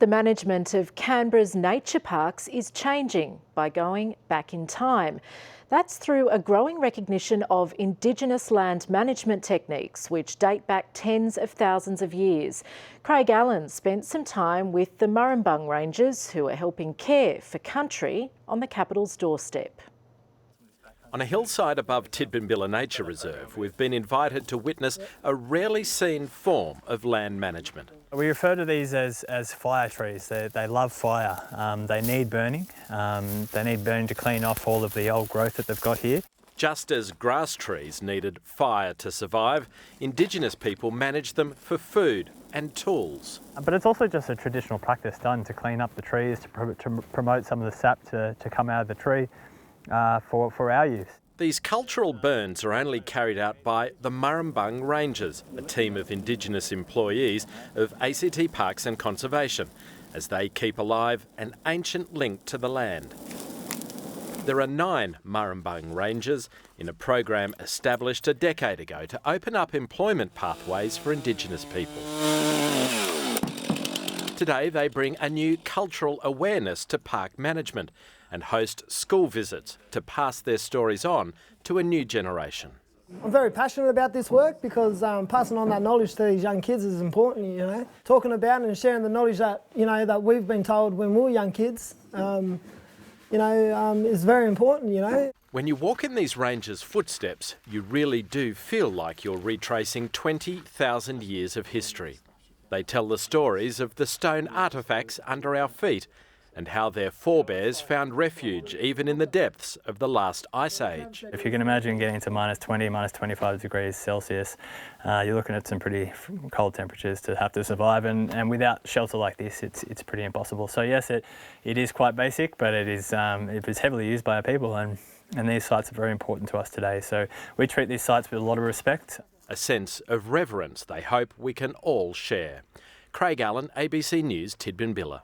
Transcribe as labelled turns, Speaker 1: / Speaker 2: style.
Speaker 1: The management of Canberra's nature parks is changing by going back in time. That's through a growing recognition of Indigenous land management techniques, which date back tens of thousands of years. Craig Allen spent some time with the Murrumbung Rangers, who are helping care for country on the capital's doorstep.
Speaker 2: On a hillside above Tidbinbilla Nature Reserve, we've been invited to witness a rarely seen form of land management.
Speaker 3: We refer to these as fire trees. They love fire. They need burning. They need burning to clean off all of the old growth that they've got here.
Speaker 2: Just as grass trees needed fire to survive, Indigenous people managed them for food and tools.
Speaker 3: But it's also just a traditional practice done to clean up the trees, to promote some of the sap to come out of the tree for our use.
Speaker 2: These cultural burns are only carried out by the Murrumbung Rangers, a team of Indigenous employees of ACT Parks and Conservation, as they keep alive an ancient link to the land. There are 9 Murrumbung Rangers in a program established a decade ago to open up employment pathways for Indigenous people. Today they bring a new cultural awareness to park management and host school visits to pass their stories on to a new generation.
Speaker 4: I'm very passionate about this work because passing on that knowledge to these young kids is important, Talking about and sharing the knowledge that, that we've been told when we were young kids, is very important,
Speaker 2: When you walk in these rangers' footsteps, you really do feel like you're retracing 20,000 years of history. They tell the stories of the stone artefacts under our feet and how their forebears found refuge even in the depths of the last ice age.
Speaker 3: If you can imagine getting to -20, -25 degrees Celsius, you're looking at some pretty cold temperatures to have to survive, and without shelter like this, it's pretty impossible. So yes, it is quite basic, but it is heavily used by our people, and these sites are very important to us today. So we treat these sites with a lot of respect.
Speaker 2: A sense of reverence they hope we can all share. Craig Allen, ABC News, Tidbinbilla.